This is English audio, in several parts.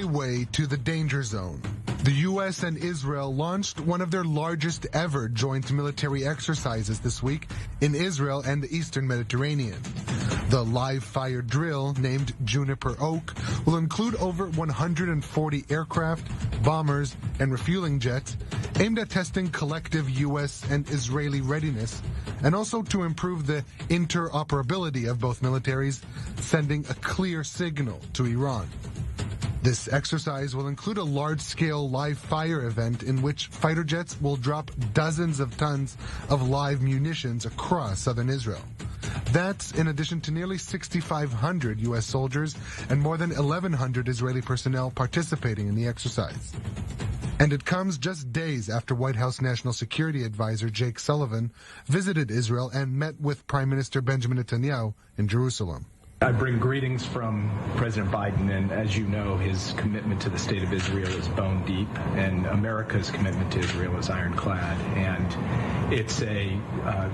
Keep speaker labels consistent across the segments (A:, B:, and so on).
A: they way to the danger zone. The U.S. and Israel launched one of their largest ever joint military exercises this week in Israel and the Eastern Mediterranean. The live-fire drill, named Juniper Oak, will include over 140 aircraft, bombers, and refueling jets, aimed at testing collective U.S. and Israeli readiness, and also to improve the interoperability of both militaries, sending a clear signal to Iran. This exercise will include a large-scale live-fire event in which fighter jets will drop dozens of tons of live munitions across southern Israel. That's in addition to nearly 6,500 U.S. soldiers and more than 1,100 Israeli personnel participating in the exercise. And it comes just days after White House National Security Advisor Jake Sullivan visited Israel and met with Prime Minister Benjamin Netanyahu in Jerusalem.
B: I bring greetings from President Biden, and as you know, his commitment to the state of Israel is bone deep, and America's commitment to Israel is ironclad. And it's a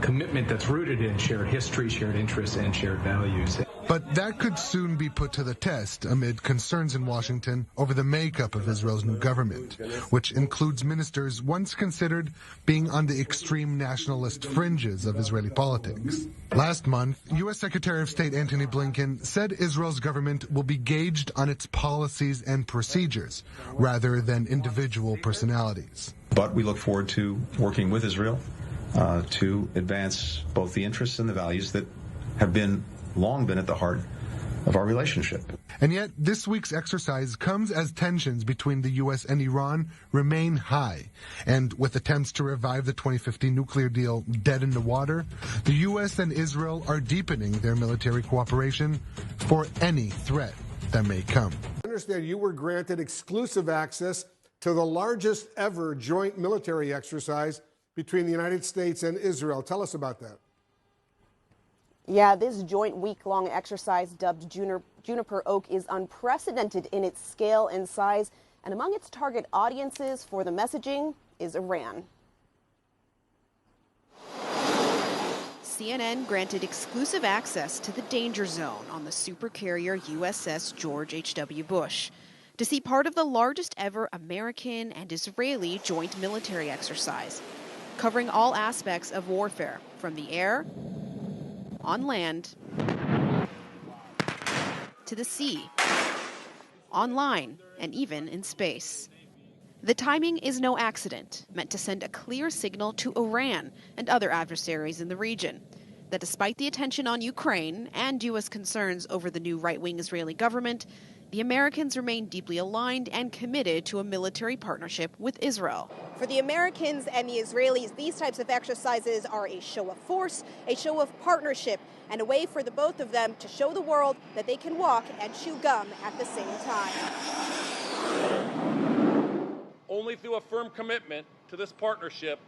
B: commitment that's rooted in shared history, shared interests, and shared values.
A: But that could soon be put to the test amid concerns in Washington over the makeup of Israel's new government, which includes ministers once considered being on the extreme nationalist fringes of Israeli politics. Last month, U.S. Secretary of State Antony Blinken said Israel's government will be gauged on its policies and procedures rather than individual personalities.
C: But we look forward to working with Israel to advance both the interests and the values that have long been at the heart of our relationship.
A: And yet, this week's exercise comes as tensions between the U.S. and Iran remain high. And with attempts to revive the 2015 nuclear deal dead in the water, the U.S. and Israel are deepening their military cooperation for any threat that may come.
D: I understand you were granted exclusive access to the largest ever joint military exercise between the United States and Israel. Tell us about that.
E: Yeah, this joint week-long exercise dubbed Juniper Oak is unprecedented in its scale and size, and among its target audiences for the messaging is Iran.
F: CNN granted exclusive access to the danger zone on the supercarrier USS George H.W. Bush to see part of the largest ever American and Israeli joint military exercise, covering all aspects of warfare, from the air, on land, to the sea, online, and even in space. The timing is no accident, meant to send a clear signal to Iran and other adversaries in the region that despite the attention on Ukraine and U.S. concerns over the new right-wing Israeli government, the Americans remain deeply aligned and committed to a military partnership with Israel.
G: For the Americans and the Israelis, these types of exercises are a show of force, a show of partnership, and a way for the both of them to show the world that they can walk and chew gum at the same time.
H: Only through a firm commitment to this partnership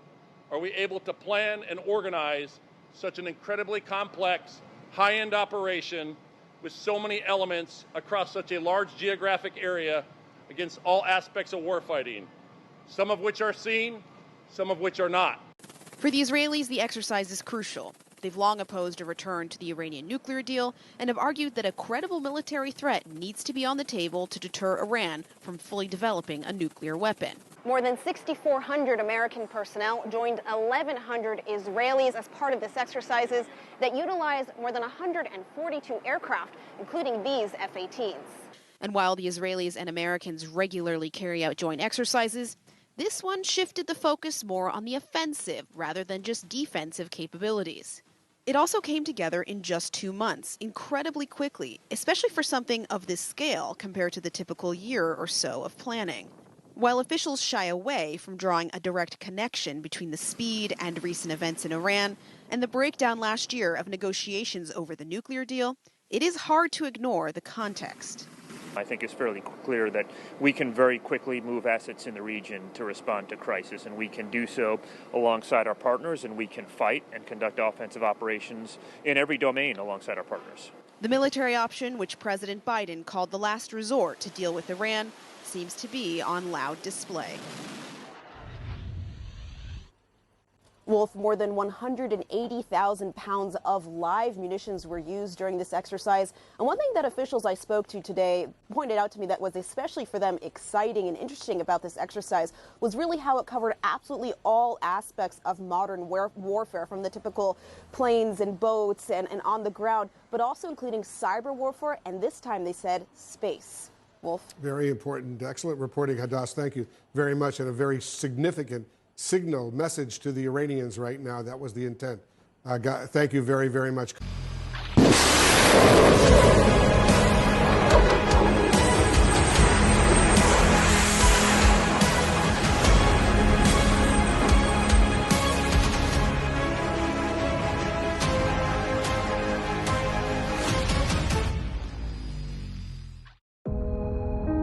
H: are we able to plan and organize such an incredibly complex, high-end operation with so many elements across such a large geographic area against all aspects of warfighting, some of which are seen, some of which are not.
F: For the Israelis, the exercise is crucial. They've long opposed a return to the Iranian nuclear deal and have argued that a credible military threat needs to be on the table to deter Iran from fully developing a nuclear weapon.
E: More than 6,400 American personnel joined 1,100 Israelis as part of this exercises that utilize more than 142 aircraft, including these F-18s.
F: And while the Israelis and Americans regularly carry out joint exercises, this one shifted the focus more on the offensive rather than just defensive capabilities. It also came together in just 2 months, incredibly quickly, especially for something of this scale compared to the typical year or so of planning. While officials shy away from drawing a direct connection between the speed and recent events in Iran and the breakdown last year of negotiations over the nuclear deal, it is hard to ignore the context.
I: I think it's fairly clear that we can very quickly move assets in the region to respond to crisis, and we can do so alongside our partners, and we can fight and conduct offensive operations in every domain alongside our partners.
F: The military option, which President Biden called the last resort to deal with Iran, seems to be on loud display.
E: Wolf, more than 180,000 pounds of live munitions were used during this exercise. And one thing that officials I spoke to today pointed out to me that was especially for them exciting and interesting about this exercise was really how it covered absolutely all aspects of modern warfare, from the typical planes and boats and on the ground, but also including cyber warfare, and this time they said space. Wolf.
D: Very important. Excellent reporting, Hadass. Thank you very much, and a very significant signal message to the Iranians right now. That was the intent. Thank you very, very much.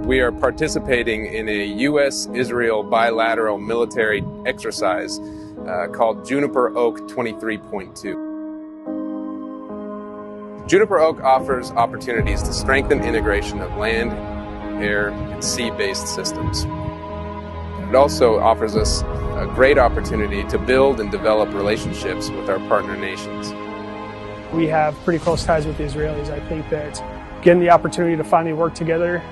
J: We are participating in a U.S.-Israel bilateral military exercise called Juniper Oak 23.2. Juniper Oak offers opportunities to strengthen integration of land, air, and sea-based systems. It also offers us a great opportunity to build and develop relationships with our partner nations.
K: We have pretty close ties with the Israelis. I think that getting the opportunity to finally work together,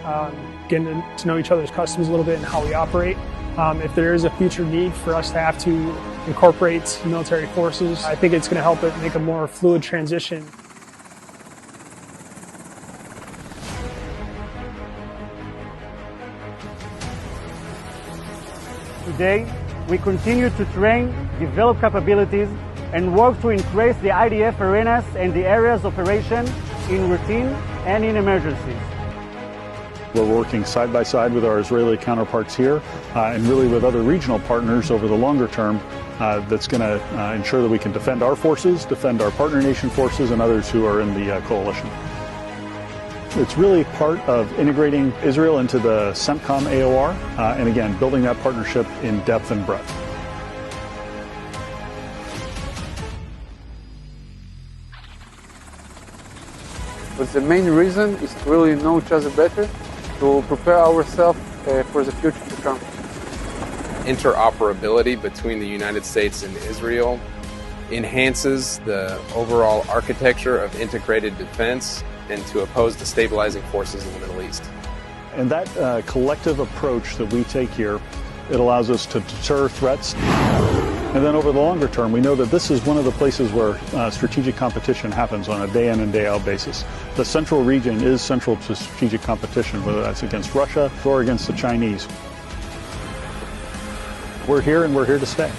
K: getting to know each other's customs a little bit and how we operate. If there is a future need for us to have to incorporate military forces, I think it's going to help it make a more fluid transition.
L: Today, we continue to train, develop capabilities, and work to increase the IDF arenas and the areas of operation in routine and in emergencies.
M: We're working side by side with our Israeli counterparts here and really with other regional partners over the longer term that's going to ensure that we can defend our forces, defend our partner nation forces, and others who are in the coalition. It's really part of integrating Israel into the Centcom AOR and again, building that partnership in depth and breadth.
N: But the main reason is to really know each other better, to prepare ourselves for the future to come.
J: Interoperability between the United States and Israel enhances the overall architecture of integrated defense and to oppose the stabilizing forces in the Middle East.
M: And that collective approach that we take here, it allows us to deter threats. And then over the longer term, we know that this is one of the places where strategic competition happens on a day in and day out basis. The central region is central to strategic competition, whether that's against Russia or against the Chinese. We're here and we're here to stay.